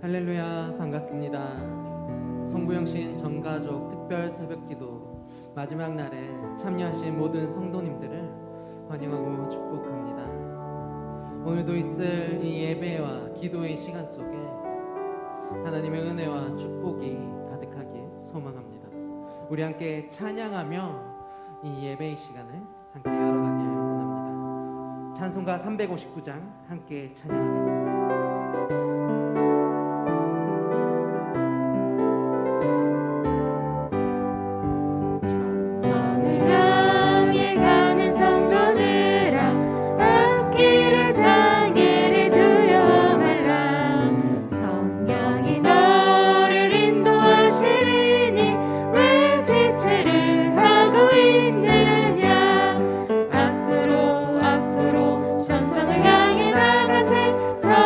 할렐루야, 반갑습니다. 송구영신 전가족 특별 새벽기도 마지막 날에 참여하신 모든 성도님들을 환영하고 축복합니다. 오늘도 있을 이 예배와 기도의 시간 속에 하나님의 은혜와 축복이 가득하길 소망합니다. 우리 함께 찬양하며 이 예배의 시간을 함께 열어가길 원합니다. 찬송가 359장 함께 찬양하겠습니다. 저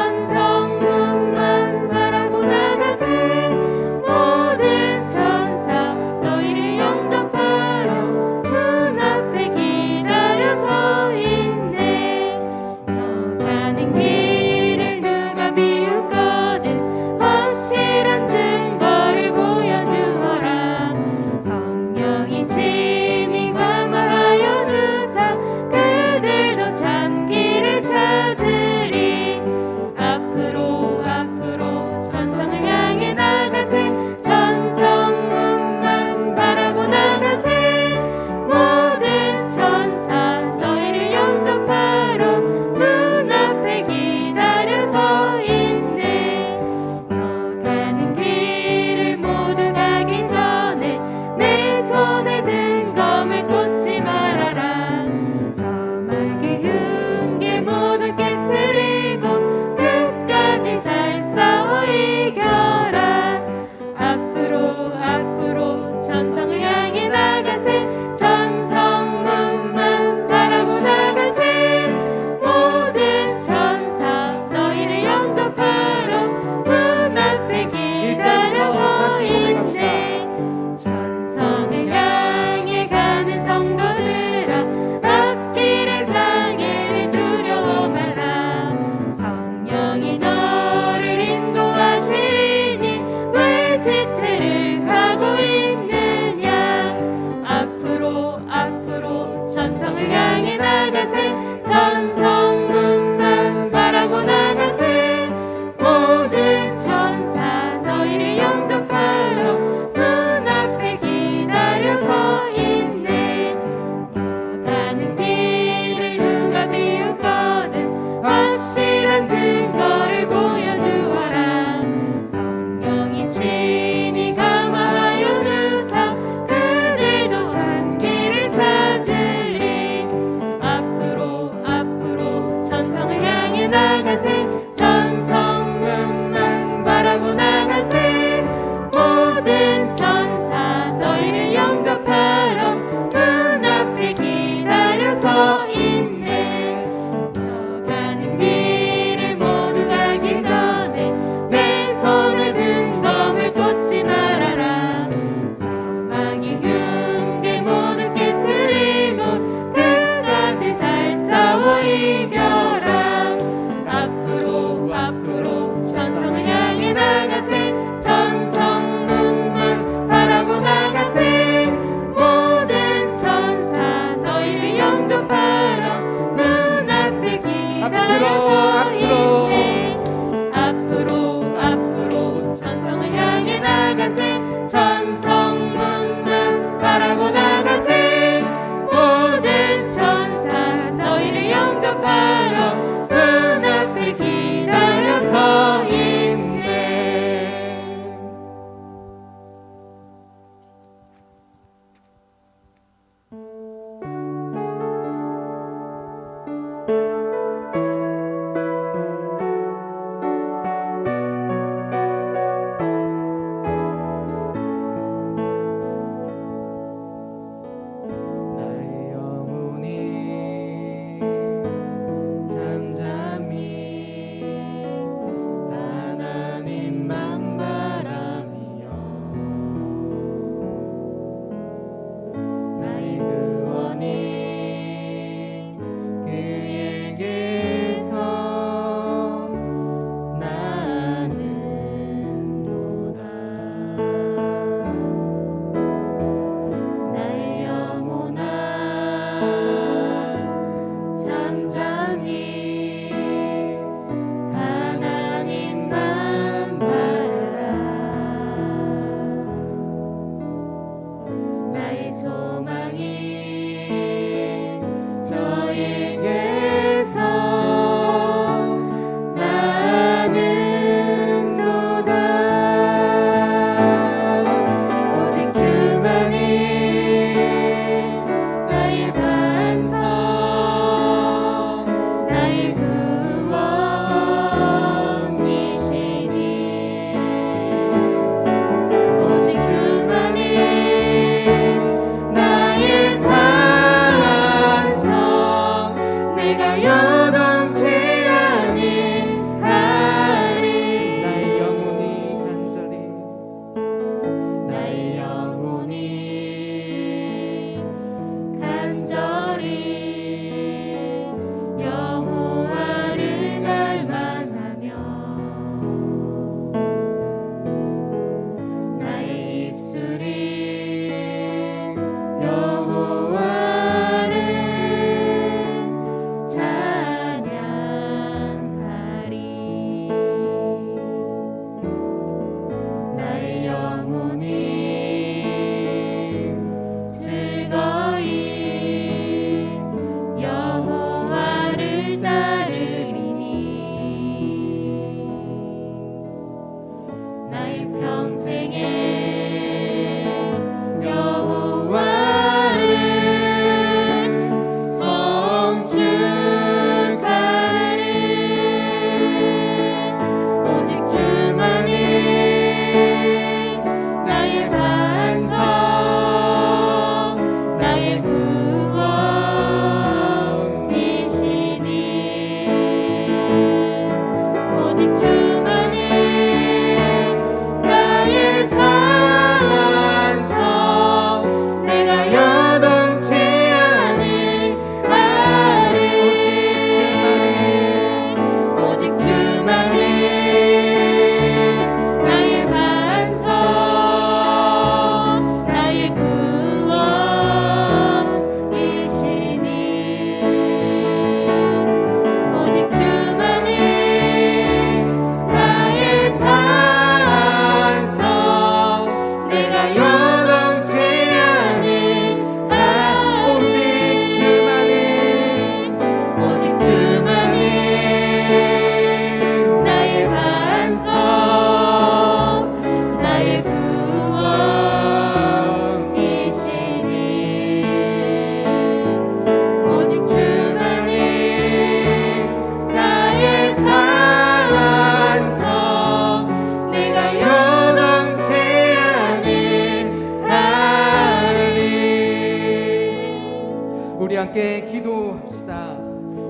우리 함께 기도합시다.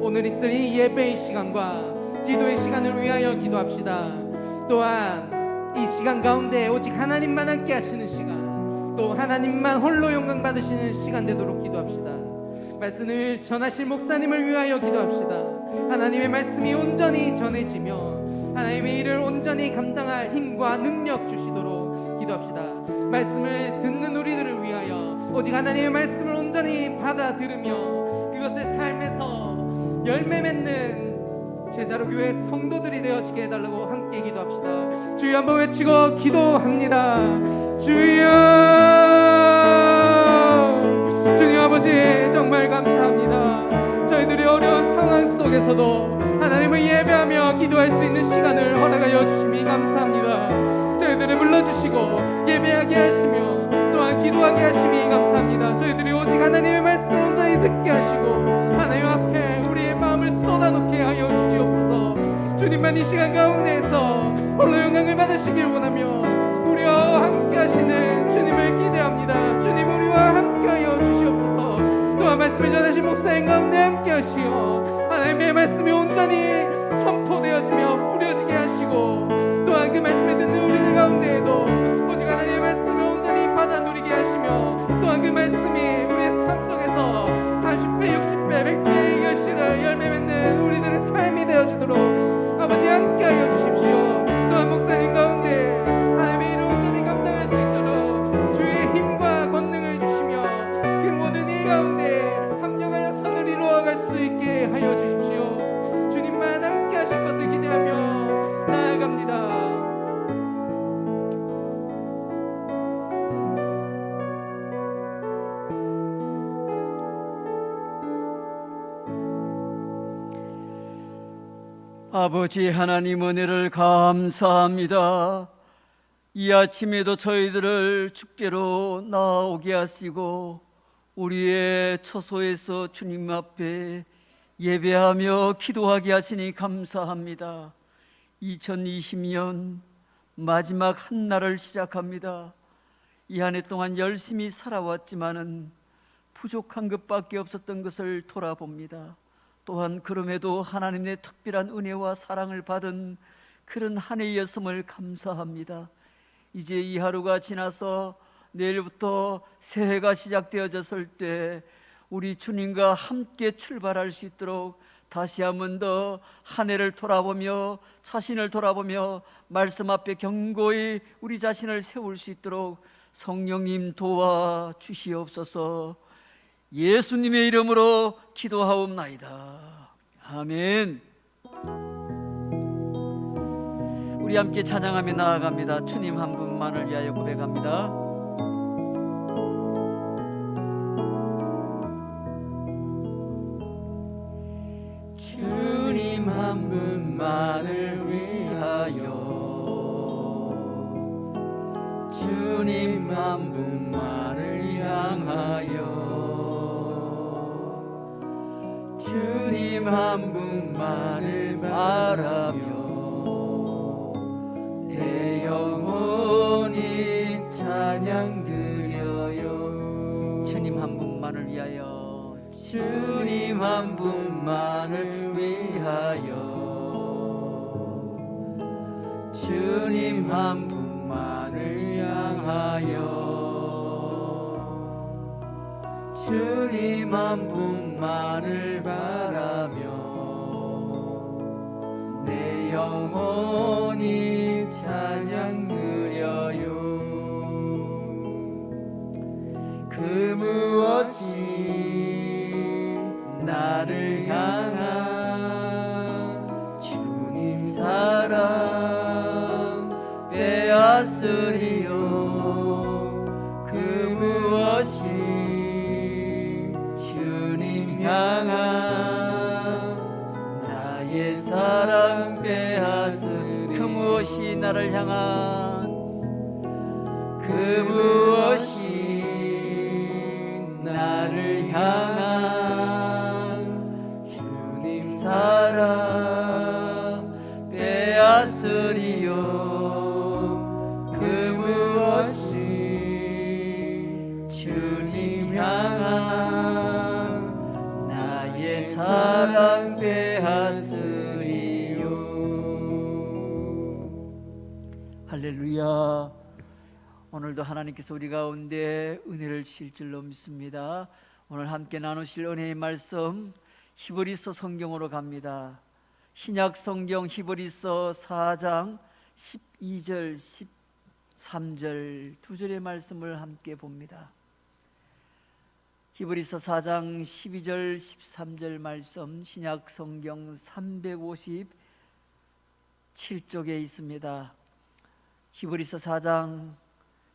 오늘 있을 이 예배의 시간과 기도의 시간을 위하여 기도합시다. 또한 이 시간 가운데 오직 하나님만 함께 하시는 시간, 또 하나님만 홀로 영광 받으시는 시간 되도록 기도합시다. 말씀을 전하실 목사님을 위하여 기도합시다. 하나님의 말씀이 온전히 전해지며 하나님의 일을 온전히 감당할 힘과 능력 주시도록 기도합시다. 말씀을 듣는 우리들을 위하여 오직 하나님의 말씀을 온전히 받아 들으며 그것을 삶에서 열매 맺는 제자로 교회 성도들이 되어지게 해달라고 함께 기도합시다. 주여 한번 외치고 기도합니다. 주여, 주님 아버지 정말 감사합니다. 저희들이 어려운 상황 속에서도 하나님을 예배하며 기도할 수 있는 시간을 허락하여 주심이 감사합니다. 저희들을 불러주시고 예배하게 하시며 또한 기도하게 하심이 감사합니다. 저희들이 오직 하나님의 말씀을 온전히 듣게 하시고 하나님 앞에 우리의 마음을 쏟아놓게 하여 주시옵소서. 주님만 이 시간 가운데에서 홀로 영광을 받으시길 원하며 우리와 함께 하시는 주님을 기대합니다. 주님 우리와 함께 하여 주시옵소서. 또한 말씀을 전하신 목사님 가운데 함께 하시어 하나님의 말씀이 온전히 선포되어지며 뿌려지게 하시고 또한 그 말씀을 듣는 우리들 가운데에도 오직 하나님의 말씀을 온전히 받아 누리게 하시며 또한 그 말씀이 우리의 삶 속에서 30배, 60배, 100배의 결실을 열매 맺는 우리들의 삶이 되어지도록 아버지 함께하여 주십시오. 또한 목사님 가운데 하나님의 일을 온전히 감당할 수 있도록 주의 힘과 권능을 주시며 그 모든 일 가운데 합력하여 선을 이루어갈 수 있게 하여 주십시오. 주님만 함께 하실 것을 기대하며 나아갑니다. 아버지 하나님 은혜를 감사합니다. 이 아침에도 저희들을 주께로 나오게 하시고 우리의 처소에서 주님 앞에 예배하며 기도하게 하시니 감사합니다. 2020년 마지막 한 날을 시작합니다. 이 한 해 동안 열심히 살아왔지만은 부족한 것밖에 없었던 것을 돌아봅니다. 또한 그럼에도 하나님의 특별한 은혜와 사랑을 받은 그런 한 해였음을 감사합니다. 이제 이 하루가 지나서 내일부터 새해가 시작되어졌을 때 우리 주님과 함께 출발할 수 있도록 다시 한 번 더 한 해를 돌아보며 자신을 돌아보며 말씀 앞에 견고히 우리 자신을 세울 수 있도록 성령님 도와 주시옵소서. 예수님의 이름으로 기도하옵나이다. 아멘. 우리 함께 찬양하며 나아갑니다. 주님 한 분만을 위하여 고백합니다. 주님 한 분만을 위하여 주님 한 분만을 향하여 주님 한 분만을 바라며 내 영혼이 찬양 드려요. 주님 한 분만을 위하여 주님 한 분만을 위하여 주님 한 분만을 향하여 주님 한 분만을 바라며 내 영혼이 찬양 드려요. 그 무엇이 나를 향한 주님 사랑 빼앗으리요. 그 무엇이 주님 향한 나의 사랑 빼앗으리요. 그 무엇이 나를 향한 그 무엇이 나를 향한 주님 사랑 빼앗으리요. 그 무엇이 주님 향한 할렐루야. 오늘도 하나님께서 우리 가운데 은혜를 주실 줄로 믿습니다. 오늘 함께 나누실 은혜의 말씀 히브리서 성경으로 갑니다. 신약 성경 히브리서 4장 12절 13절 두 절의 말씀을 함께 봅니다. 히브리서 4장 12절 13절 말씀 신약 성경 357쪽에 있습니다. 히브리서 4장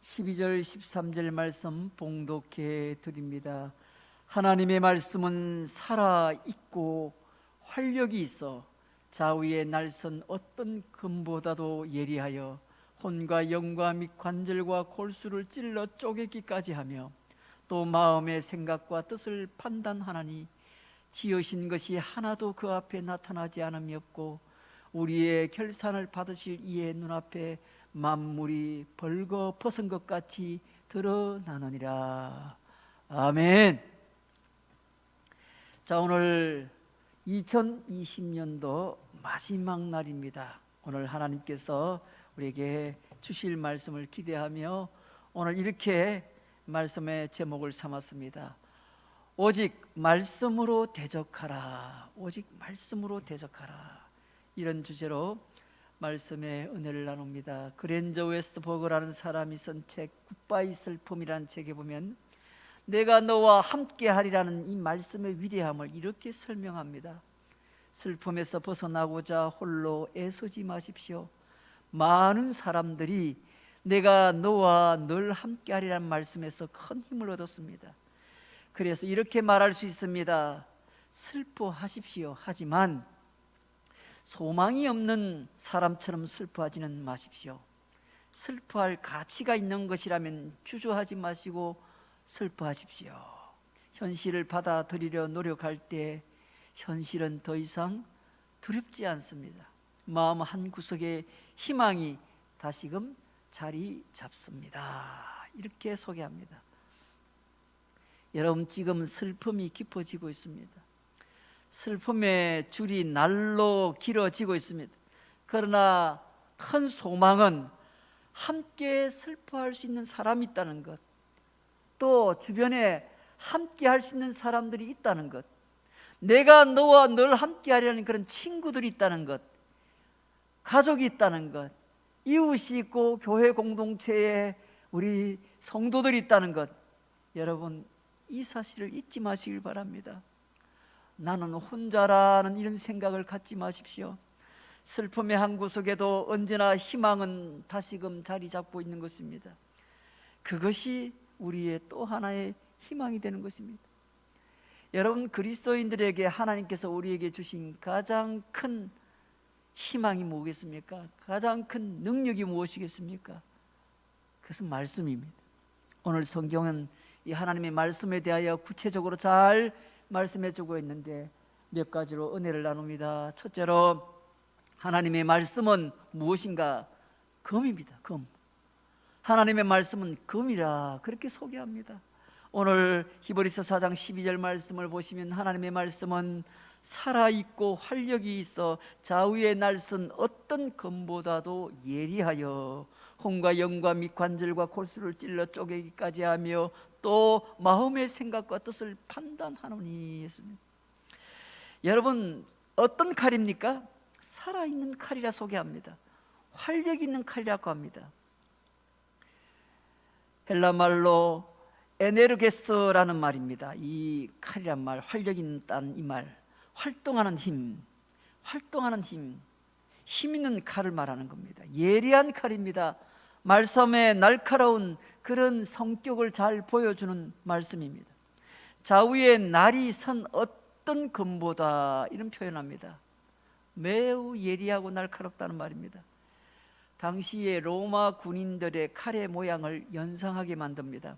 12절 13절 말씀 봉독해 드립니다. 하나님의 말씀은 살아있고 활력이 있어 좌우의 날선 어떤 금보다도 예리하여 혼과 영과 및 관절과 골수를 찔러 쪼개기까지 하며 또 마음의 생각과 뜻을 판단하나니 지으신 것이 하나도 그 앞에 나타나지 않음이 없고 우리의 결산을 받으실 이의 눈앞에 만물이 벌거벗은 것 같이 드러나느니라. 아멘. 자, 오늘 2020년도 마지막 날입니다. 오늘 하나님께서 우리에게 주실 말씀을 기대하며 오늘 이렇게 말씀의 제목을 삼았습니다. 오직 말씀으로 대적하라. 오직 말씀으로 대적하라. 이런 주제로 말씀의 은혜를 나눕니다. 그랜저 웨스트버그라는 사람이 쓴 책 굿바이 슬픔이라는 책에 보면 내가 너와 함께하리라는 이 말씀의 위대함을 이렇게 설명합니다. 슬픔에서 벗어나고자 홀로 애쓰지 마십시오. 많은 사람들이 내가 너와 늘 함께하리라는 말씀에서 큰 힘을 얻었습니다. 그래서 이렇게 말할 수 있습니다. 슬퍼하십시오. 하지만 소망이 없는 사람처럼 슬퍼하지는 마십시오. 슬퍼할 가치가 있는 것이라면 주저하지 마시고 슬퍼하십시오. 현실을 받아들이려 노력할 때 현실은 더 이상 두렵지 않습니다. 마음 한구석에 희망이 다시금 자리 잡습니다. 이렇게 소개합니다. 여러분, 지금 슬픔이 깊어지고 있습니다. 슬픔의 줄이 날로 길어지고 있습니다. 그러나 큰 소망은 함께 슬퍼할 수 있는 사람이 있다는 것, 또 주변에 함께 할 수 있는 사람들이 있다는 것, 내가 너와 늘 함께 하려는 그런 친구들이 있다는 것, 가족이 있다는 것, 이웃이 있고 교회 공동체에 우리 성도들이 있다는 것, 여러분 이 사실을 잊지 마시길 바랍니다. 나는 혼자라는 이런 생각을 갖지 마십시오. 슬픔의 한 구석에도 언제나 희망은 다시금 자리 잡고 있는 것입니다. 그것이 우리의 또 하나의 희망이 되는 것입니다. 여러분, 그리스도인들에게 하나님께서 우리에게 주신 가장 큰 희망이 무엇이겠습니까? 가장 큰 능력이 무엇이겠습니까? 그것은 말씀입니다. 오늘 성경은 이 하나님의 말씀에 대하여 구체적으로 잘 말씀해 주고 있는데 몇 가지로 은혜를 나눕니다. 첫째로 하나님의 말씀은 무엇인가? 검입니다. 검. 하나님의 말씀은 검이라 그렇게 소개합니다. 오늘 히브리서 4장 12절 말씀을 보시면 하나님의 말씀은 살아있고 활력이 있어 좌우의 날선 어떤 검보다도 예리하여 혼과 영과 및 관절과 골수를 찔러 쪼개기까지 하며 또 마음의 생각과 뜻을 판단하노니 했습니다. 여러분, 어떤 칼입니까? 살아있는 칼이라 소개합니다. 활력 있는 칼이라고 합니다. 헬라 말로 에네르게스라는 말입니다. 이 칼이란 말, 활력 있다는 이 말, 활동하는 힘, 힘 있는 칼을 말하는 겁니다. 예리한 칼입니다. 말씀의 날카로운 그런 성격을 잘 보여주는 말씀입니다. 좌우에 날이 선 어떤 검보다 이런 표현합니다. 매우 예리하고 날카롭다는 말입니다. 당시의 로마 군인들의 칼의 모양을 연상하게 만듭니다.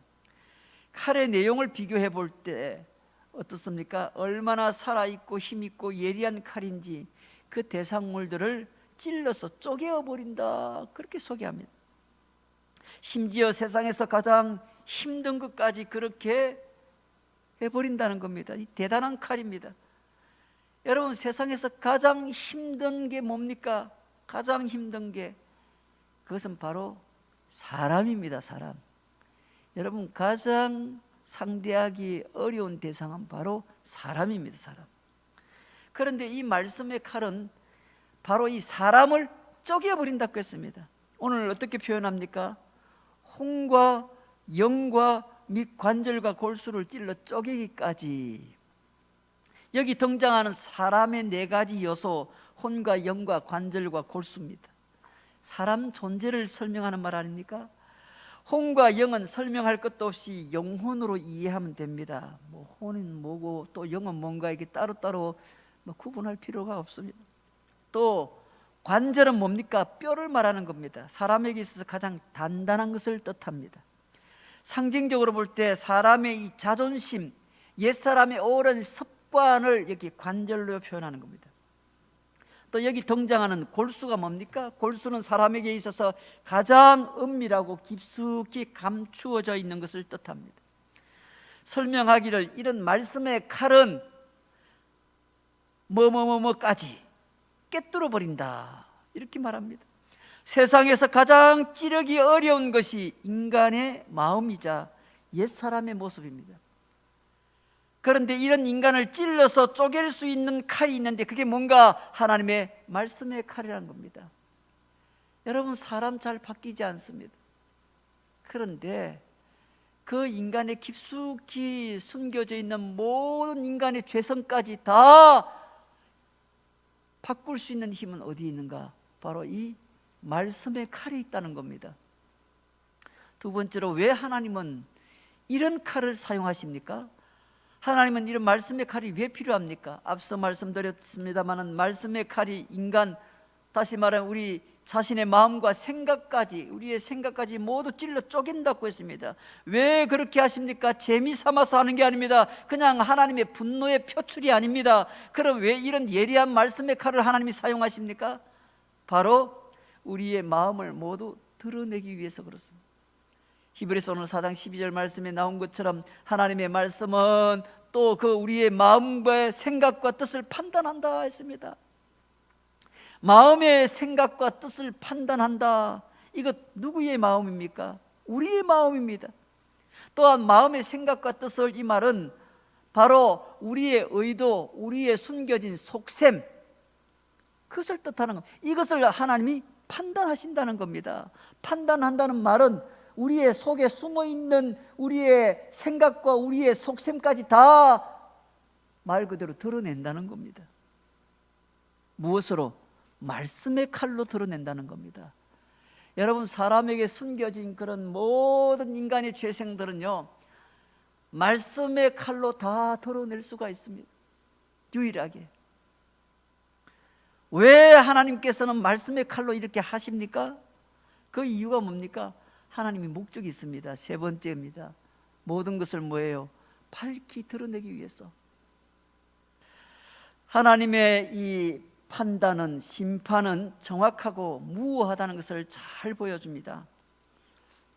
칼의 내용을 비교해 볼 때 어떻습니까? 얼마나 살아있고 힘있고 예리한 칼인지 그 대상물들을 찔러서 쪼개어버린다 그렇게 소개합니다. 심지어 세상에서 가장 힘든 것까지 그렇게 해버린다는 겁니다. 이 대단한 칼입니다. 여러분, 세상에서 가장 힘든 게 뭡니까? 가장 힘든 게 그것은 바로 사람입니다. 사람. 여러분, 가장 상대하기 어려운 대상은 바로 사람입니다. 사람. 그런데 이 말씀의 칼은 바로 이 사람을 쪼개버린다고 했습니다. 오늘 어떻게 표현합니까? 혼과 영과 및 관절과 골수를 찔러 쪼개기까지. 여기 등장하는 사람의 네 가지 요소, 혼과 영과 관절과 골수입니다. 사람 존재를 설명하는 말 아닙니까? 혼과 영은 설명할 것도 없이 영혼으로 이해하면 됩니다. 뭐 혼은 뭐고 또 영은 뭔가 이게 따로따로 구분할 필요가 없습니다. 또 관절은 뭡니까? 뼈를 말하는 겁니다. 사람에게 있어서 가장 단단한 것을 뜻합니다. 상징적으로 볼 때 사람의 이 자존심, 옛사람의 오랜 습관을 여기 관절로 표현하는 겁니다. 또 여기 등장하는 골수가 뭡니까? 골수는 사람에게 있어서 가장 은밀하고 깊숙이 감추어져 있는 것을 뜻합니다. 설명하기를 이런 말씀의 칼은 뭐뭐뭐뭐까지 꿰뚫어 버린다, 이렇게 말합니다. 세상에서 가장 찌르기 어려운 것이 인간의 마음이자 옛사람의 모습입니다. 그런데 이런 인간을 찔러서 쪼갤 수 있는 칼이 있는데 그게 뭔가? 하나님의 말씀의 칼이라는 겁니다. 여러분, 사람 잘 바뀌지 않습니다. 그런데 그 인간의 깊숙이 숨겨져 있는 모든 인간의 죄성까지 다 바꿀 수 있는 힘은 어디 있는가? 바로 이 말씀의 칼이 있다는 겁니다. 두 번째로, 왜 하나님은 이런 칼을 사용하십니까? 하나님은 이런 말씀의 칼이 왜 필요합니까? 앞서 말씀드렸습니다마는 말씀의 칼이 인간, 다시 말하면 우리 자신의 마음과 생각까지, 우리의 생각까지 모두 찔러 쪼갠다고 했습니다. 왜 그렇게 하십니까? 재미 삼아서 하는 게 아닙니다. 그냥 하나님의 분노의 표출이 아닙니다. 그럼 왜 이런 예리한 말씀의 칼을 하나님이 사용하십니까? 바로 우리의 마음을 모두 드러내기 위해서 그렇습니다. 히브리서 오늘 4장 12절 말씀에 나온 것처럼 하나님의 말씀은 또 그 우리의 마음과 생각과 뜻을 판단한다 했습니다. 마음의 생각과 뜻을 판단한다. 이거 누구의 마음입니까? 우리의 마음입니다. 또한 마음의 생각과 뜻을, 이 말은 바로 우리의 의도, 우리의 숨겨진 속셈, 그것을 뜻하는 겁니다. 이것을 하나님이 판단하신다는 겁니다. 판단한다는 말은 우리의 속에 숨어있는 우리의 생각과 우리의 속셈까지 다 말 그대로 드러낸다는 겁니다. 무엇으로? 말씀의 칼로 드러낸다는 겁니다. 여러분, 사람에게 숨겨진 그런 모든 인간의 죄성들은요, 말씀의 칼로 다 드러낼 수가 있습니다. 유일하게. 왜 하나님께서는 말씀의 칼로 이렇게 하십니까? 그 이유가 뭡니까? 하나님의 목적이 있습니다. 세 번째입니다. 모든 것을 뭐예요? 밝히 드러내기 위해서. 하나님의 이 판단은, 심판은 정확하고 무오하다는 것을 잘 보여줍니다.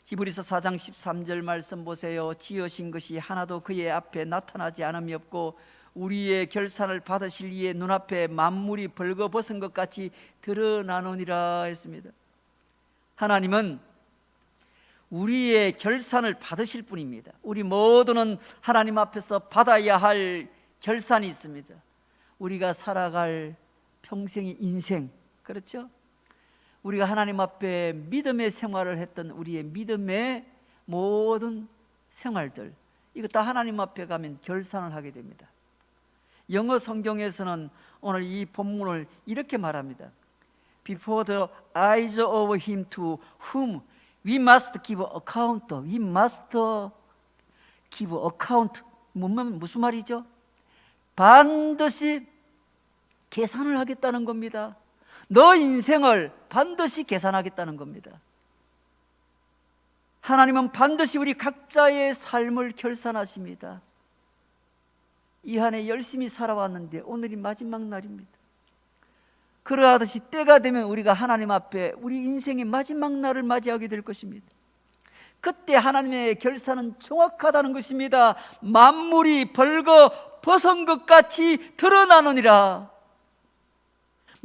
히브리서 4장 13절 말씀 보세요. 지으신 것이 하나도 그의 앞에 나타나지 않음이 없고 우리의 결산을 받으실 이의 눈앞에 만물이 벌거벗은 것 같이 드러나느니라 했습니다. 하나님은 우리의 결산을 받으실 분입니다. 우리 모두는 하나님 앞에서 받아야 할 결산이 있습니다. 우리가 살아갈 평생의 인생, 그렇죠? 우리가 하나님 앞에 믿음의 생활을 했던 우리의 믿음의 모든 생활들, 이거 다 하나님 앞에 가면 결산을 하게 됩니다. 영어 성경에서는 오늘 이 본문을 이렇게 말합니다. Before the eyes of him to whom we must give account. We must give account. 무슨 말이죠? 반드시 계산을 하겠다는 겁니다. 너 인생을 반드시 계산하겠다는 겁니다. 하나님은 반드시 우리 각자의 삶을 결산하십니다. 이 한 해 열심히 살아왔는데 오늘이 마지막 날입니다. 그러하듯이 때가 되면 우리가 하나님 앞에 우리 인생의 마지막 날을 맞이하게 될 것입니다. 그때 하나님의 결산은 정확하다는 것입니다. 만물이 벌거 벗은 것 같이 드러나느니라.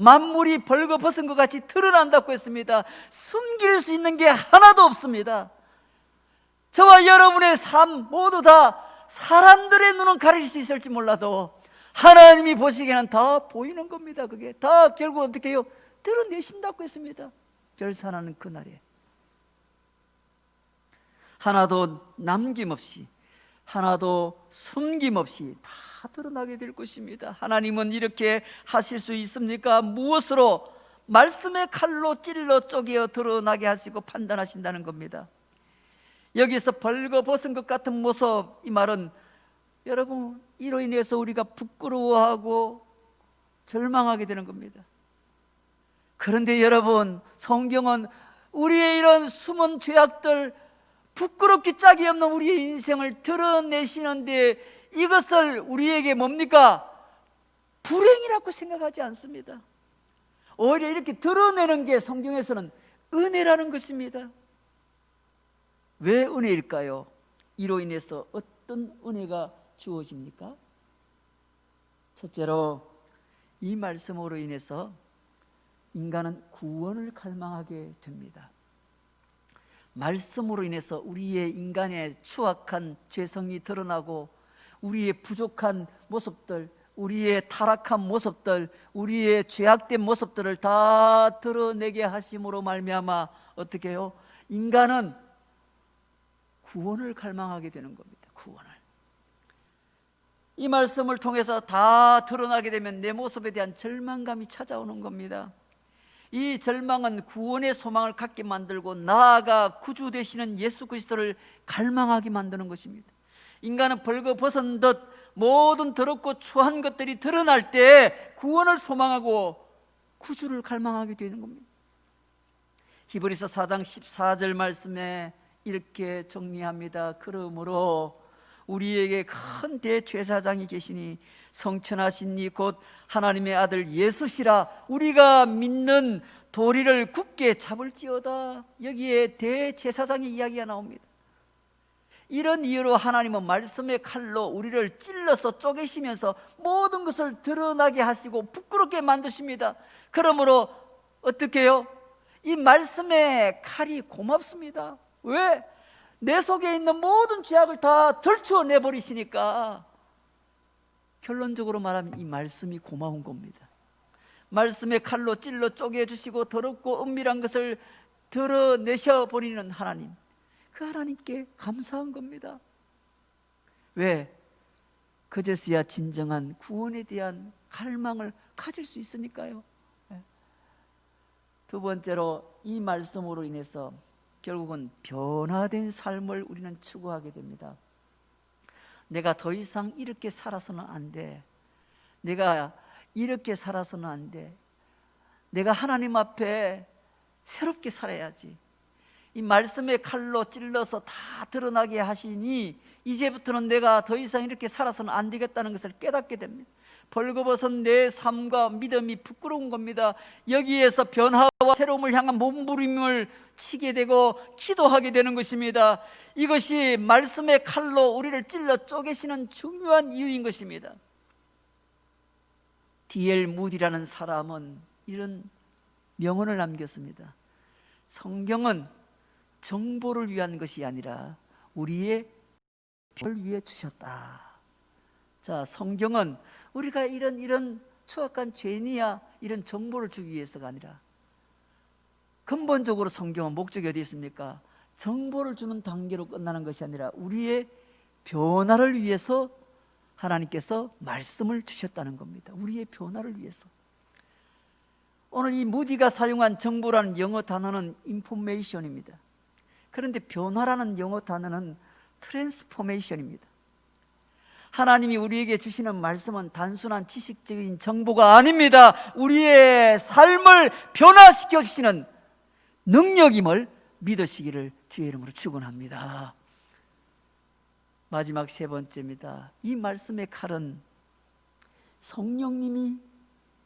만물이 벌거벗은 것 같이 드러난다고 했습니다. 숨길 수 있는 게 하나도 없습니다. 저와 여러분의 삶 모두 다 사람들의 눈은 가릴 수 있을지 몰라도 하나님이 보시기에는 다 보이는 겁니다. 그게 다 결국 어떻게 해요? 드러내신다고 했습니다. 결산하는 그날에 하나도 남김없이, 하나도 숨김없이 다 드러나게 될 것입니다. 하나님은 이렇게 하실 수 있습니까? 무엇으로? 말씀의 칼로 찔러 쪼개어 드러나게 하시고 판단하신다는 겁니다. 여기서 벌거벗은 것 같은 모습, 이 말은 여러분 이로 인해서 우리가 부끄러워하고 절망하게 되는 겁니다. 그런데 여러분, 성경은 우리의 이런 숨은 죄악들, 부끄럽기 짝이 없는 우리의 인생을 드러내시는데 이것을 우리에게 뭡니까? 불행이라고 생각하지 않습니다. 오히려 이렇게 드러내는 게 성경에서는 은혜라는 것입니다. 왜 은혜일까요? 이로 인해서 어떤 은혜가 주어집니까? 첫째로 이 말씀으로 인해서 인간은 구원을 갈망하게 됩니다. 말씀으로 인해서 우리의 인간의 추악한 죄성이 드러나고 우리의 부족한 모습들, 우리의 타락한 모습들, 우리의 죄악된 모습들을 다 드러내게 하심으로 말미암아 어떻게 해요? 인간은 구원을 갈망하게 되는 겁니다. 구원을. 이 말씀을 통해서 다 드러나게 되면 내 모습에 대한 절망감이 찾아오는 겁니다. 이 절망은 구원의 소망을 갖게 만들고 나아가 구주 되시는 예수 그리스도를 갈망하게 만드는 것입니다. 인간은 벌거벗은 듯 모든 더럽고 추한 것들이 드러날 때 구원을 소망하고 구주를 갈망하게 되는 겁니다. 히브리서 4장 14절 말씀에 이렇게 정리합니다. 그러므로 우리에게 큰 대제사장이 계시니 성천하신 이 곧 하나님의 아들 예수시라 우리가 믿는 도리를 굳게 잡을지어다. 여기에 대제사장의 이야기가 나옵니다. 이런 이유로 하나님은 말씀의 칼로 우리를 찔러서 쪼개시면서 모든 것을 드러나게 하시고 부끄럽게 만드십니다. 그러므로 어떻게 해요? 이 말씀의 칼이 고맙습니다. 왜? 내 속에 있는 모든 죄악을 다 덜쳐내버리시니까 결론적으로 말하면 이 말씀이 고마운 겁니다. 말씀의 칼로 찔러 쪼개주시고 더럽고 은밀한 것을 드러내셔버리는 하나님, 그 하나님께 감사한 겁니다. 왜? 그제서야 진정한 구원에 대한 갈망을 가질 수 있으니까요. 두 번째로 이 말씀으로 인해서 결국은 변화된 삶을 우리는 추구하게 됩니다. 내가 더 이상 이렇게 살아서는 안 돼. 내가 이렇게 살아서는 안 돼. 내가 하나님 앞에 새롭게 살아야지. 이 말씀의 칼로 찔러서 다 드러나게 하시니 이제부터는 내가 더 이상 이렇게 살아서는 안 되겠다는 것을 깨닫게 됩니다. 벌거벗은 내 삶과 믿음이 부끄러운 겁니다. 여기에서 변화와 새로움을 향한 몸부림을 치게 되고 기도하게 되는 것입니다. 이것이 말씀의 칼로 우리를 찔러 쪼개시는 중요한 이유인 것입니다. D.L. 무디라는 사람은 이런 명언을 남겼습니다. 성경은 정보를 위한 것이 아니라 우리의 별을 위해 주셨다. 자, 성경은 우리가 이런 추악한 죄니야 이런 정보를 주기 위해서가 아니라 근본적으로 성경은 목적이 어디 있습니까? 정보를 주는 단계로 끝나는 것이 아니라 우리의 변화를 위해서 하나님께서 말씀을 주셨다는 겁니다. 우리의 변화를 위해서. 오늘 이 무디가 사용한 정보라는 영어 단어는 인포메이션입니다. 그런데 변화라는 영어 단어는 트랜스포메이션입니다. 하나님이 우리에게 주시는 말씀은 단순한 지식적인 정보가 아닙니다. 우리의 삶을 변화시켜 주시는 능력임을 믿으시기를 주의 이름으로 축원합니다. 마지막 세 번째입니다. 이 말씀의 칼은 성령님이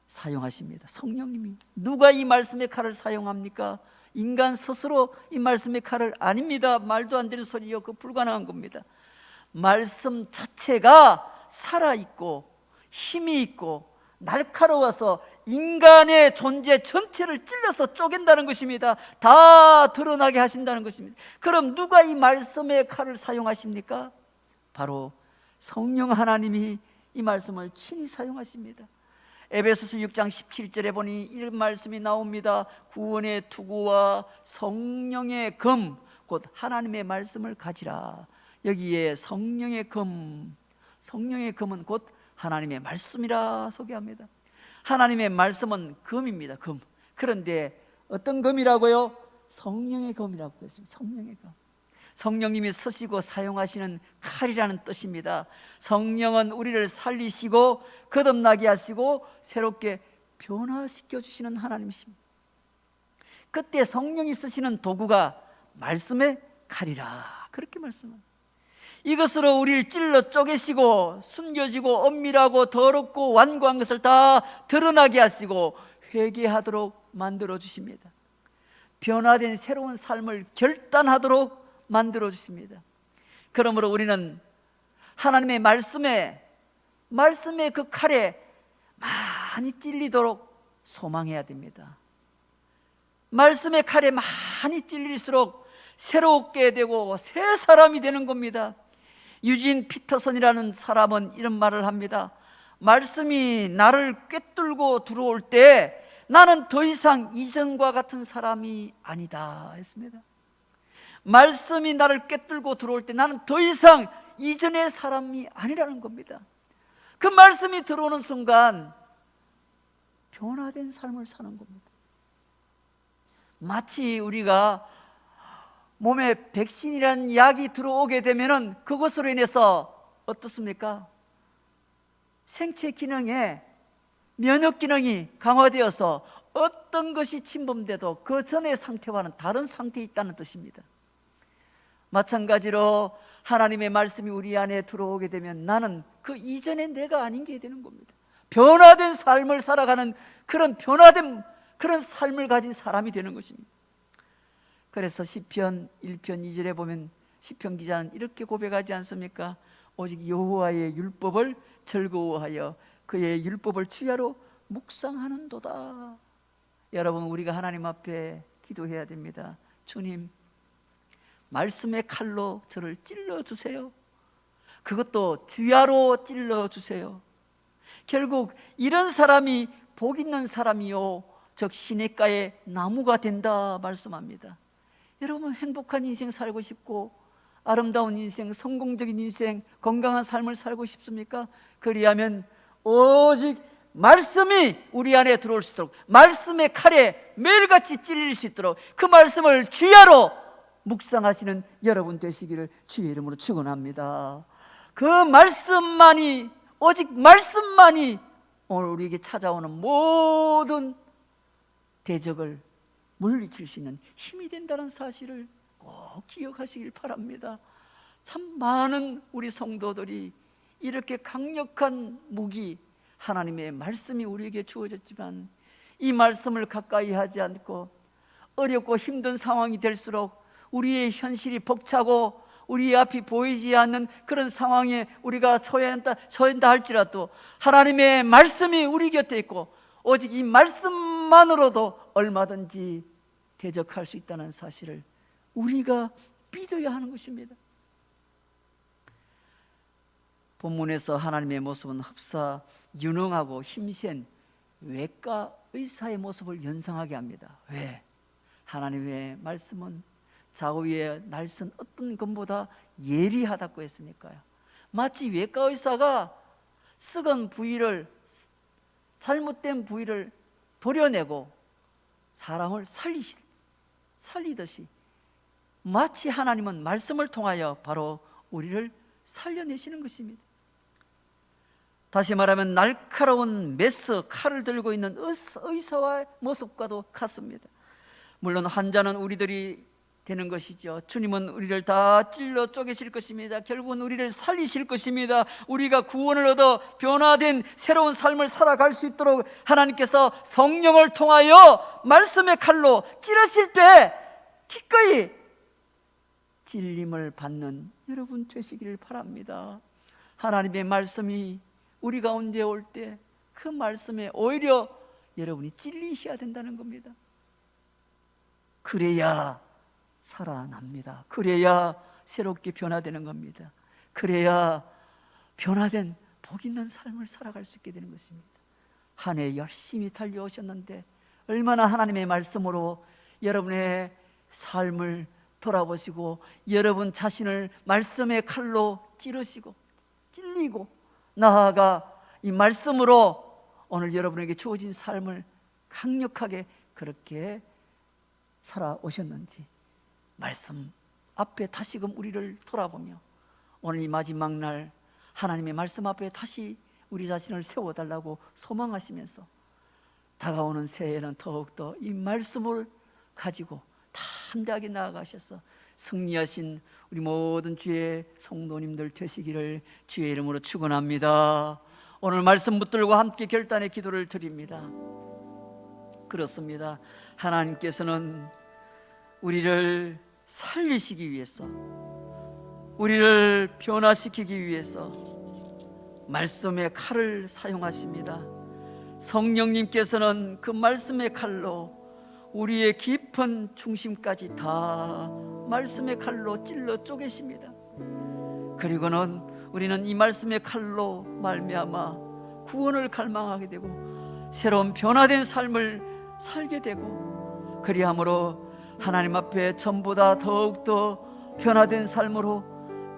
사용하십니다. 성령님이. 누가 이 말씀의 칼을 사용합니까? 인간 스스로 이 말씀의 칼을 아닙니다. 말도 안 되는 소리요. 그 불가능한 겁니다. 말씀 자체가 살아있고 힘이 있고 날카로워서 인간의 존재 전체를 찔러서 쪼갠다는 것입니다. 다 드러나게 하신다는 것입니다. 그럼 누가 이 말씀의 칼을 사용하십니까? 바로 성령 하나님이 이 말씀을 친히 사용하십니다. 에베소서 6장 17절에 보니 이런 말씀이 나옵니다. 구원의 투구와 성령의 검, 곧 하나님의 말씀을 가지라. 여기에 성령의 검, 성령의 검은 곧 하나님의 말씀이라 소개합니다. 하나님의 말씀은 검입니다. 검. 그런데 어떤 검이라고요? 성령의 검이라고 했습니다. 성령의 검. 성령님이 쓰시고 사용하시는 칼이라는 뜻입니다. 성령은 우리를 살리시고 거듭나게 하시고 새롭게 변화시켜 주시는 하나님이십니다. 그때 성령이 쓰시는 도구가 말씀의 칼이라 그렇게 말씀합니다. 이것으로 우리를 찔러 쪼개시고 숨겨지고 엄밀하고 더럽고 완고한 것을 다 드러나게 하시고 회개하도록 만들어 주십니다. 변화된 새로운 삶을 결단하도록 만들어 주십니다. 그러므로 우리는 하나님의 말씀에 그 칼에 많이 찔리도록 소망해야 됩니다. 말씀의 칼에 많이 찔릴수록 새롭게 되고 새 사람이 되는 겁니다. 유진 피터슨이라는 사람은 이런 말을 합니다. 말씀이 나를 꿰뚫고 들어올 때 나는 더 이상 이전과 같은 사람이 아니다 했습니다. 말씀이 나를 꿰뚫고 들어올 때 나는 더 이상 이전의 사람이 아니라는 겁니다. 그 말씀이 들어오는 순간 변화된 삶을 사는 겁니다. 마치 우리가 몸에 백신이라는 약이 들어오게 되면은 그것으로 인해서 어떻습니까? 생체 기능에 면역 기능이 강화되어서 어떤 것이 침범돼도 그 전의 상태와는 다른 상태에 있다는 뜻입니다. 마찬가지로 하나님의 말씀이 우리 안에 들어오게 되면 나는 그 이전의 내가 아닌 게 되는 겁니다. 변화된 삶을 살아가는 그런 변화된 그런 삶을 가진 사람이 되는 것입니다. 그래서 시편 1편 2절에 보면 시편 기자는 이렇게 고백하지 않습니까? 오직 여호와의 율법을 즐거워하여 그의 율법을 주야로 묵상하는도다. 여러분, 우리가 하나님 앞에 기도해야 됩니다. 주님, 말씀의 칼로 저를 찔러주세요. 그것도 주야로 찔러주세요. 결국 이런 사람이 복 있는 사람이요 즉 시냇가의 나무가 된다 말씀합니다. 여러분, 행복한 인생 살고 싶고 아름다운 인생, 성공적인 인생, 건강한 삶을 살고 싶습니까? 그리하면 오직 말씀이 우리 안에 들어올 수 있도록, 말씀의 칼에 매일같이 찔릴 수 있도록 그 말씀을 주야로 묵상하시는 여러분 되시기를 주의 이름으로 축원합니다. 그 말씀만이, 오직 말씀만이 오늘 우리에게 찾아오는 모든 대적을 물리칠 수 있는 힘이 된다는 사실을 꼭 기억하시길 바랍니다. 참 많은 우리 성도들이 이렇게 강력한 무기, 하나님의 말씀이 우리에게 주어졌지만 이 말씀을 가까이 하지 않고 어렵고 힘든 상황이 될수록 우리의 현실이 벅차고 우리의 앞이 보이지 않는 그런 상황에 우리가 처한다 할지라도 하나님의 말씀이 우리 곁에 있고 오직 이 말씀만으로도 얼마든지 대적할 수 있다는 사실을 우리가 믿어야 하는 것입니다. 본문에서 하나님의 모습은 흡사 유능하고 힘센 외과 의사의 모습을 연상하게 합니다. 왜? 하나님의 말씀은 좌우의 날선 어떤 것보다 예리하다고 했으니까요. 마치 외과 의사가 썩은 부위를, 잘못된 부위를 도려내고 사람을 살리듯이 마치 하나님은 말씀을 통하여 바로 우리를 살려내시는 것입니다. 다시 말하면 날카로운 메스, 칼을 들고 있는 의사와의 모습과도 같습니다. 물론 환자는 우리들이 되는 것이죠. 주님은 우리를 다 찔러 쪼개실 것입니다. 결국은 우리를 살리실 것입니다. 우리가 구원을 얻어 변화된 새로운 삶을 살아갈 수 있도록 하나님께서 성령을 통하여 말씀의 칼로 찌르실 때 기꺼이 찔림을 받는 여러분 되시기를 바랍니다. 하나님의 말씀이 우리 가운데 올 때 그 말씀에 오히려 여러분이 찔리셔야 된다는 겁니다. 그래야 살아납니다. 그래야 새롭게 변화되는 겁니다. 그래야 변화된 복 있는 삶을 살아갈 수 있게 되는 것입니다. 한 해 열심히 달려오셨는데 얼마나 하나님의 말씀으로 여러분의 삶을 돌아보시고 여러분 자신을 말씀의 칼로 찌르시고 찔리고 나아가 이 말씀으로 오늘 여러분에게 주어진 삶을 강력하게 그렇게 살아오셨는지 말씀 앞에 다시금 우리를 돌아보며 오늘 이 마지막 날 하나님의 말씀 앞에 다시 우리 자신을 세워달라고 소망하시면서 다가오는 새해에는 더욱더 이 말씀을 가지고 담대하게 나아가셔서 승리하신 우리 모든 주의 성도님들 되시기를 주의 이름으로 축원합니다. 오늘 말씀 붙들고 함께 결단의 기도를 드립니다. 그렇습니다. 하나님께서는 우리를 살리시기 위해서, 우리를 변화시키기 위해서 말씀의 칼을 사용하십니다. 성령님께서는 그 말씀의 칼로 우리의 깊은 중심까지 다 말씀의 칼로 찔러 쪼개십니다. 그리고는 우리는 이 말씀의 칼로 말미암아 구원을 갈망하게 되고 새로운 변화된 삶을 살게 되고, 그리함으로 하나님 앞에 전보다 더욱더 변화된 삶으로,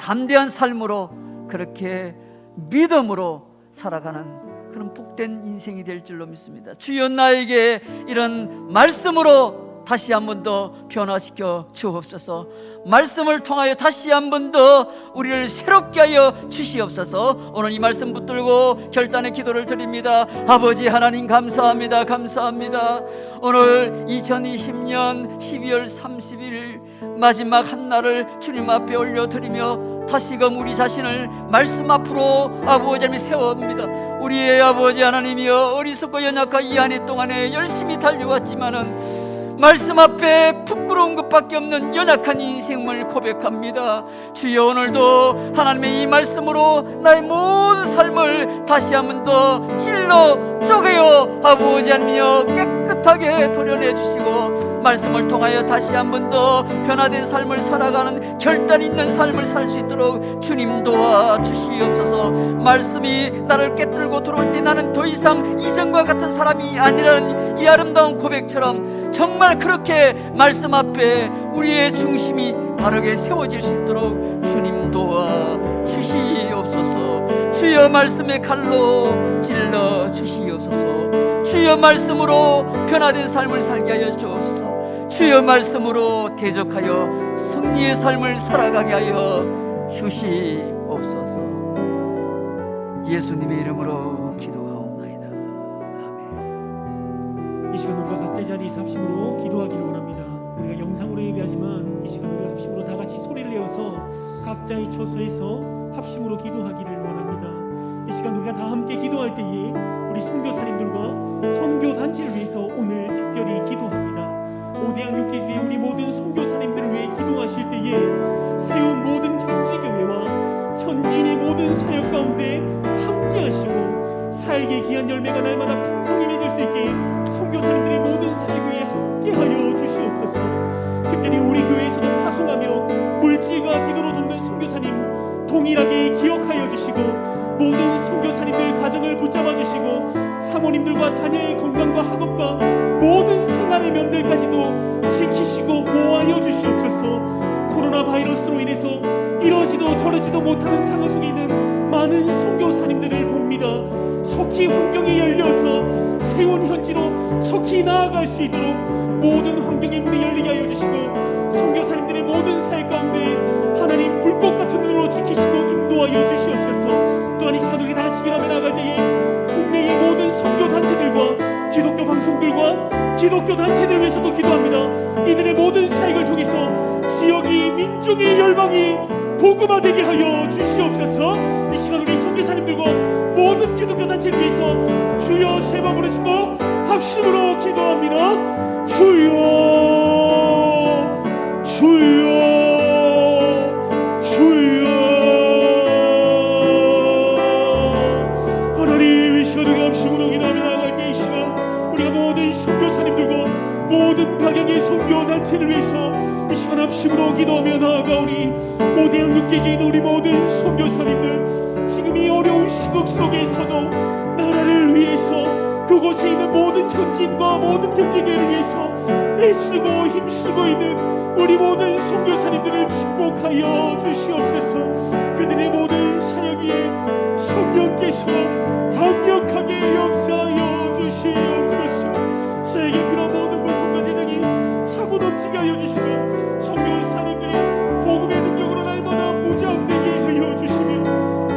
담대한 삶으로, 그렇게 믿음으로 살아가는 그런 복된 인생이 될 줄로 믿습니다. 주여 나에게 이런 말씀으로 다시 한 번 더 변화시켜 주옵소서. 말씀을 통하여 다시 한 번 더 우리를 새롭게 하여 주시옵소서. 오늘 이 말씀 붙들고 결단의 기도를 드립니다. 아버지 하나님 감사합니다. 감사합니다. 오늘 2020년 12월 30일 마지막 한 날을 주님 앞에 올려드리며 다시금 우리 자신을 말씀 앞으로 아버지 하나님 세워옵니다. 우리의 아버지 하나님이여, 어리석고 연약한 이 한 해 동안에 열심히 달려왔지만은 말씀 앞에 부끄러운 것밖에 없는 연약한 인생을 고백합니다. 주여 오늘도 하나님의 이 말씀으로 나의 모든 삶을 다시 한 번 더 찔러 쪼개어 아버지 하나님이여 깨끗하게 도려내 주시고 말씀을 통하여 다시 한 번 더 변화된 삶을 살아가는 결단 있는 삶을 살 수 있도록 주님 도와 주시옵소서. 말씀이 나를 깨뜨리고 들어올 때 나는 더 이상 이전과 같은 사람이 아니라는 이 아름다운 고백처럼 정말 그렇게 말씀 앞에 우리의 중심이 바르게 세워질 수 있도록 주님 도와 주시옵소서. 주여 말씀의 칼로 찔러 주시옵소서. 주여 말씀으로 변화된 삶을 살게 하여 주옵소서. 주여 말씀으로 대적하여 승리의 삶을 살아가게 하여 주시옵소서. 예수님의 이름으로 기도하옵나이다. 아멘. 이 시간 우리가 각자 자리에서 합심으로 기도하기를 원합니다. 우리가 영상으로 예배하지만 이 시간 우리가 합심으로 다 같이 소리를 내어서 각자의 처소에서 합심으로 기도하기를 원합니다. 이 시간 우리가 다 함께 기도할 때에 우리 선교사님들과 선교단체를 위해서 오늘 특별히 기도합니다. 오대양 육계주의 우리 모든 선교사님들을 위해 기도하실 때에 세운 모든 현지교회와 현지인의 모든 사역 가운데 함께 하시고 살게 귀한 열매가 날마다 풍성히 맺을 수 있게 선교사님들의 모든 사역 위에 함께 하여 주시옵소서. 특별히 우리 교회에서도 파송하며 물질과 기도로 돕는 선교사님 동일하게 기억하여 주시고 모든 선교사님들 가정을 붙잡아 주시고 사모님들과 자녀의 건강과 학업과 모든 생활의 면들까지도 지키시고 보호하여 주시옵소서. 코로나 바이러스로 인해서 이러지도 저러지도 못하는 상황 속에 있는 많은 선교사님들을 봅니다. 속히 환경이 열려서 세운 현지로 속히 나아갈 수 있도록 모든 환경의 문이 열리게 하여 주시고 선교사님들의 모든 사역 가운데 하나님 불꽃 같은 눈으로 지키시고 인도하여 주시옵소서. 또한 이 시간 우리 다 같이 기도하며 나아갈 때에 국내의 모든 선교단체들과 기독교 방송들과 기독교 단체들을 위해서도 기도합니다. 이들의 모든 사역을 통해서 지역이 민족의 열방이 복음화되게 하여 주시옵소서. 이 시간 우리 선교사님들과 모든 기독교 단체를 위해서 주여 세 번 부르짖고 합심으로 기도합니다. 주여 주여 주여. 하나님이시여 시간 우리 합심으로 기도하며 나아갈 때 이 시간 우리가 모든 선교사님들과 모든 각양의 선교단체를 위해서 이 시간 합심으로 기도하며 나아가오니 모든 양육계에 있는 우리 모든 선교사님들 지금 이 어려운 시국 속에서도 나라를 위해서 그곳에 있는 모든 현지인과 모든 형제교회를 위해서 애쓰고 힘쓰고 있는 우리 모든 선교사님들을 축복하여 주시옵소서. 그들의 모든 사역에 성령께서 강력하게 역사하여 주시옵소서. 세계 필요한 모든 물품과 재정이 차고 넘치게 하여 주시고 선교사님들이 복음의 능력으로 날마다 무장되게 하여 주시며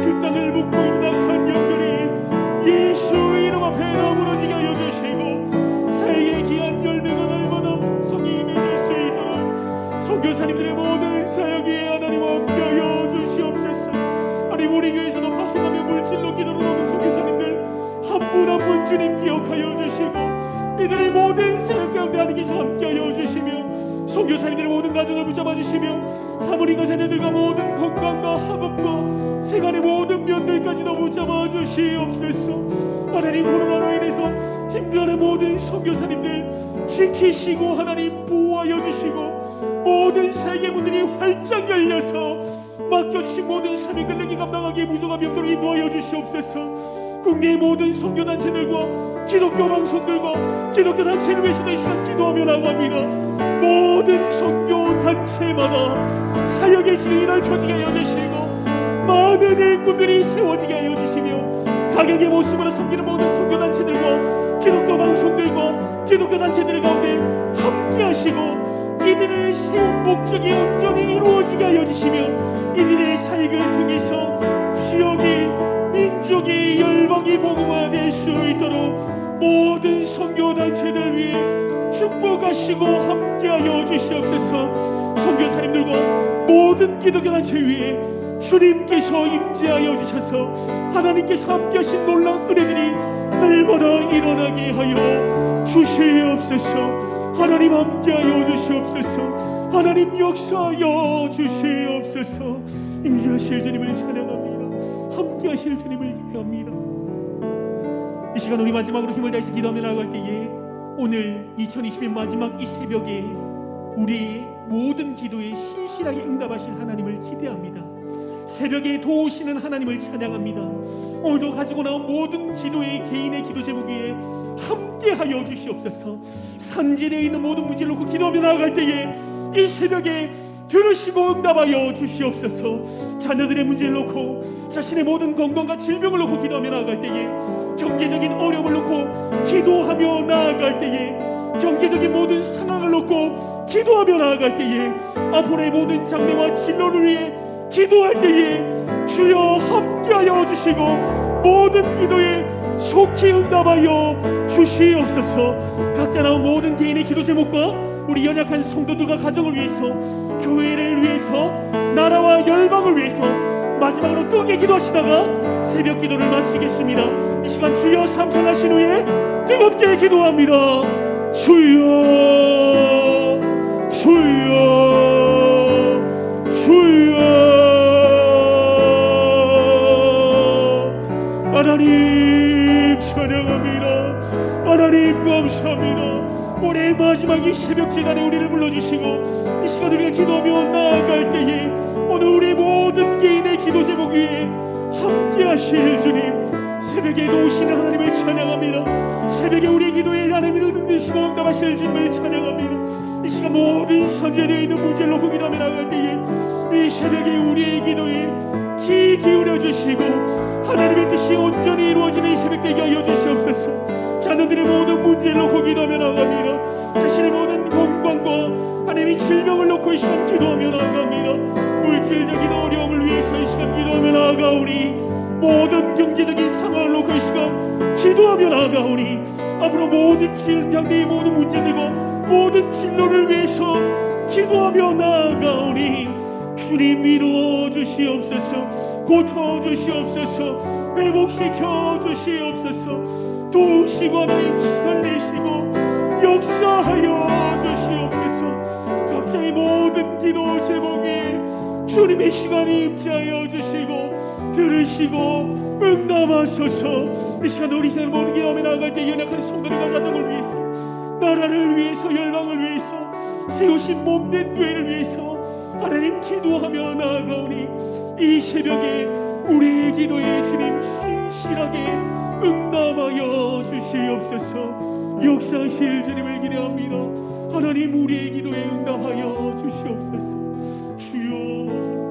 그 땅을 묵고 있는 악한 영들이 예수 이름 앞에 나무너지게 하여 주시고 세계의 귀한 열매가 날마다 풍성히 맺을 수 있도록 선교사님들의 모든 사역에 하나님 함께하여 주시옵소서. 하나님 우리 교회에서도 파송하며 물질로 기도로 남은 선교사님들 한 분 한 분 주님 기억하여 주시고 이들의 모든 사역 가운데 하나님께서 함께하여 주시며 선교사님들의 모든 가정을 붙잡아 주시며 사모님과 자녀들과 모든 건강과 학업과 세간의 모든 면들까지도 붙잡아 주시옵소서. 하나님 코로나로 인해서 힘들어하는 모든 선교사님들 지키시고 하나님 보호하여 주시고 모든 세계문들이 활짝 열려서 맡겨주신 모든 사명을 능히 감당하기에 무조감이 없도록 인도하여 주시옵소서. 국내의 모든 선교단체들과 기독교 방송들과 기독교 단체를 위해서도 이 시간 기도하며 나갑니다. 모든 선교단체마다 사역의 지경이 넓혀지게 하여 주시고 많은 일꾼들이 세워지게 하여 주시며 가격의 모습으로 섬기는 모든 선교단체들과 기독교 방송들과 기독교 단체들 가운데 함께 하시고 이들을 세운 목적이 온전히 이루어지게 하여 주시며 이들의 사역을 통해서 지역이 민족이 열방이 복음화될 수 있도록 모든 선교단체들 위해 축복하시고 함께하여 주시옵소서. 선교사님들과 모든 기독교단체 위에 주님께서 임재하여 주셔서 하나님께서 함께하신 놀라운 은혜들이 날마다 일어나게 하여 주시옵소서. 하나님 함께하여 주시옵소서. 하나님 역사하여 주시옵소서. 임재하실 주님을 찬양합니다. 함께하실 주님을 기대합니다. 이 시간 우리 마지막으로 힘을 다해서 기도하며 나아갈 때에 오늘 2020년 마지막 이 새벽에 우리의 모든 기도에 신실하게 응답하실 하나님을 기대합니다. 새벽에 도우시는 하나님을 찬양합니다. 오늘도 가지고 나온 모든 기도의 개인의 기도 제목 위에 함께하여 주시옵소서. 산지대에 있는 모든 문제를 놓고 기도하며 나아갈 때에 이 새벽에 들으시고 응답하여 주시옵소서. 자녀들의 문제를 놓고 자신의 모든 건강과 질병을 놓고 기도하며 나아갈 때에 경제적인 어려움을 놓고 기도하며 나아갈 때에 경제적인 모든 상황을 놓고 기도하며 나아갈 때에 앞으로의 모든 장래와 진로를 위해 기도할 때에 주여 함께하여 주시고 모든 기도에 속히 응답하여 주시옵소서. 각자 나온 모든 개인의 기도 제목과 우리 연약한 성도들과 가정을 위해서 교회를 위해서 나라와 열방을 위해서 마지막으로 뜨겁게 기도하시다가 새벽 기도를 마치겠습니다. 이 시간 주여 삼창하신 후에 뜨겁게 기도합니다. 주여 주여 주여 하나님 찬양합니다. 하나님 감사합니다. 올해 마지막 이 새벽 재단에 우리를 불러주시고 이 시간 우리가 기도하며 나아갈 때에 오늘 우리 모든 개인의 기도 제목 위에 함께 하실 주님 새벽에 도우시는 하나님을 찬양합니다. 새벽에 우리의 기도에 하나님을 응답하시고 응답하실 주님을 찬양합니다. 이 시간 모든 선제되어 있는 문제를 놓고 기도하며 나아갈 때에 이 새벽에 우리의 기도에 귀 기울여 주시고 하나님의 뜻이 온전히 이루어지는 이 새벽 되게 하여 주시옵소서. 자녀들의 모든 문제를 놓고 기도하며 나아갑니다. 자신의 모든 건강과 하나님의 질병을 놓고 이 시간 기도하며 나아갑니다. 물질적인 어려움을 위해서 이 시간 기도하며 나아가오니 모든 경제적인 상황을 놓고 이 시간 기도하며 나아가오니 앞으로 모든 질병의 모든 문제들과 모든 진로를 위해서 기도하며 나아가오니 주님 이루어 주시옵소서. 고쳐 주시옵소서. 회복시켜 주시옵소서. 도우시고 하나님 살리시고 역사하여 주시옵소서. 각자의 모든 기도 제목에 주님의 시간이 임재하여 주시고 들으시고 응답하소서. 이 시간 우리 잘 모르게 하며 나아갈 때 연약한 성도들과 가정을 위해서, 나라를 위해서, 열방을 위해서, 세우신 몸된 교회를 위해서 하나님 기도하며 나아가오니 이 새벽에 우리의 기도에 주님 신실하게 응답하여 주시옵소서. 역사하실 주님을 기대합니다. 하나님 우리의 기도에 응답하여 주시옵소서. 주여